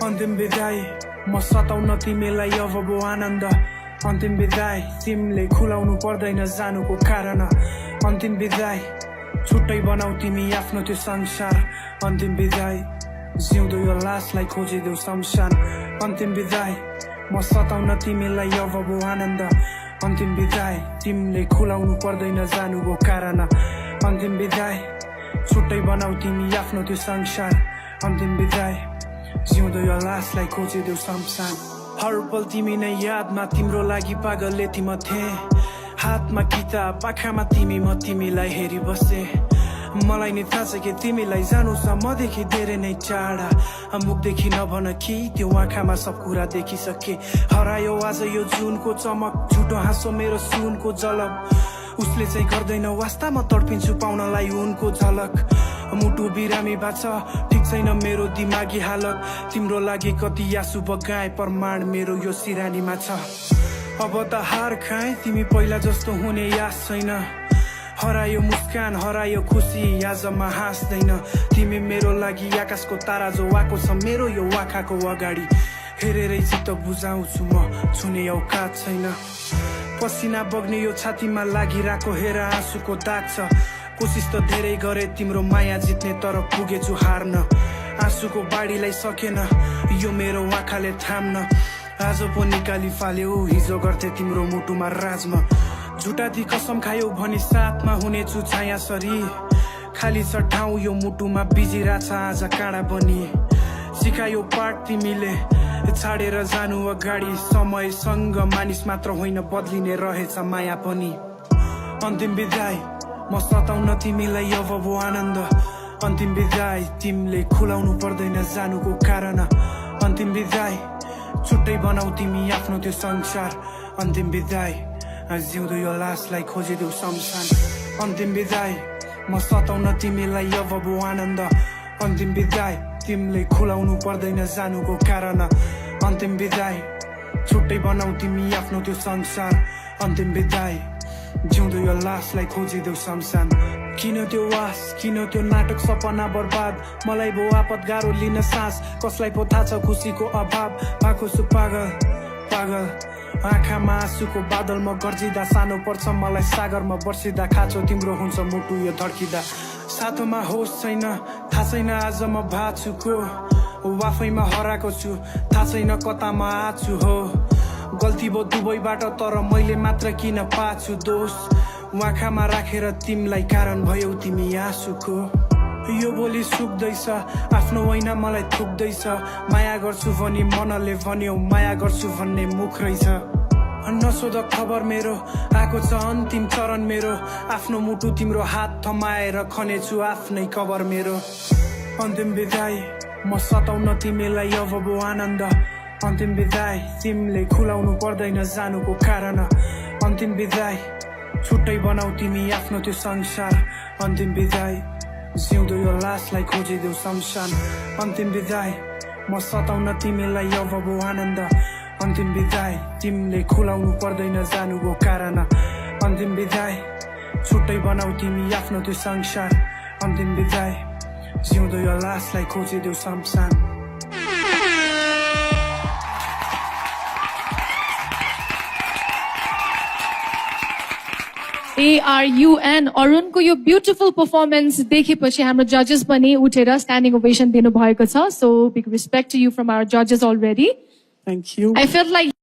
अन्तिम विदाई म सताउन तिमीलाई अब बो आनन्द अन्तिम विदाई तिमीले खुलाउनु पर्दैन जानुको कारण अन्तिम विदाई छुट्टै बनाऊ तिमी आफ्नो त्यो संसार अन्तिम विदाई जिउँदो यो लासलाई खोजिदेऊ शमशान अन्तिम विदाई म सताउन तिमीलाई अब बो आनन्द अन्तिम विदाई तिमीले खुलाउनु पर्दैन जानुको कारण अन्तिम विदाई छुट्टै बनाऊ तिमी आफ्नो त्यो संसार अन्तिम विदाई जिउँदो यो लासलाई खोजिदेऊ शमशान हर पल तिमी नै यादमा तिम्रो लागि पागल यति म थिएँ हातमा किताब आँखामा तिमी म तिमीलाई हेरी बसे मलाई नि थाहा छ कि तिमीलाई जानु छ मदेखि धेरै नै टाढा मुखदेखि नभन कि त्यो आँखामा सब कुरा देखिसके हरायो आज यो जुनको चमक झुटो हाँसो मेरो सुनको झलक उसले चाहिँ गर्दैन वास्ता म तडपिन्छु पाउनलाई उनको झलक मुटु बिरामी बाछ ठिक छैन मेरो दिमागी हालत तिम्रो लागि कति आँसु बगाए प्रमाण मेरो यो सिरानीमा छ अब त हार खाए तिमी पहिला जस्तो हुने याद छैन हरायो मुस्कान हरायो खुसी आजमा हाँस्दैन तिमी मेरो लागि आकाशको तारा जो आएको छ मेरो यो आँखाको अगाडि हेरेरै चित्त बुझाउँछु म छुने औकात छैन पसिना बग्ने यो छातीमा लागिरहेको हेर आँसुको दाग छ कोसिस त धेरै गरे तिम्रो माया जित्ने तर पुगेछु हार्न आँसुको बाढीलाई सकेन यो मेरो आँखाले थाम्न आज पो निकाली फाल्यो हिजो गर्थे तिम्रो मुटुमा राजमा झुटाती कसम खायो भनी साथमा हुनेछु छाया सरी खाली छ ठाउँ यो मुटुमा बिजिरहेछ आज काँडा बनी सिकायो पाठ तिमीले छाडेर जानु अगाडि समयसँग मानिस मात्र होइन बदलिने रहेछ माया पनि अन्तिम विदाई म सताउन तिमीलाई अब बो आनन्द अन्तिम विदाई तिमीले खुलाउनु पर्दैन जानुको कारण अन्तिम विदाई छुट्टै बनाऊ तिमी आफ्नो त्यो संसार अन्तिम विदाई जिउँदो यो लासलाई खोजिदेऊ शमशान अन्तिम विदाई म सताउन तिमीलाई अब बो आनन्द अन्तिम विदाई तिमीले खुलाउनु पर्दैन जानुको कारण अन्तिम विदाई छुट्टै बनाऊ तिमी आफ्नो त्यो संसार अन्तिम विदाई जिउँदो यो लासलाई खोजिदेऊ शमशान किन त्यो वास किन त्यो नाटक सपना बर्बाद मलाई भो आपत गाह्रो लिन सास कसलाई पो थाहा छ खुसीको अभाव भएको छु पागल पागल आँखामा आँसुको बादलमा गर्जिँदा सानो पर्छ मलाई सागरमा बर्सिँदा खाँचो तिम्रो हुन्छ मुटु यो धड्किँदा साथोमा होस छैन थाहा छैन आज म भाछु आफैमा हराएको छु थाहा छैन कतामा आछु हो गल्ती भयो दुवैबाट तर मैले मात्र किन पाछु दोष आँखामा राखेर तिमीलाई कारण भयौ तिमी आँसुको यो बोली सुक्दैछ आफ्नो होइन मलाई थुक्दैछ माया गर्छु भनी मनले भन्यो माया गर्छु भन्ने मुख रहेछ नसोध खबर मेरो आएको छ अन्तिम चरण मेरो आफ्नो मुटु तिम्रो हात थमाएर खनेछु आफ्नै कबर मेरो अन्तिम विदाई म सताउन तिमीलाई अब बो आनन्द अन्तिम विदाई तिमीले खुलाउनु पर्दैन जानुको कारण अन्तिम विदाई छुट्टै बनाऊ तिमी आफ्नो त्यो संसार अन्तिम विदाई जिउँदो यो लासलाई खोजिदेऊ शमशान अन्तिम विदाई म सताउन तिमीलाई अब बो आनन्द अन्तिम विदाई तिमीले खुलाउनु पर्दैन जानुको कारण अन्तिम विदाई छुट्टै बनाऊ तिमी आफ्नो त्यो संसार अन्तिम विदाई जिउँदो यो लासलाई खोजिदेऊ शमशान ARUN अरुणको यो ब्युटिफुल पर्फर्मेन्स देखेपछि हाम्रो जजेस पनि उठेर स्ट्यान्डिङ ओभेसन दिनुभएको छ so big respect to you from our जजेस already thank you I felt like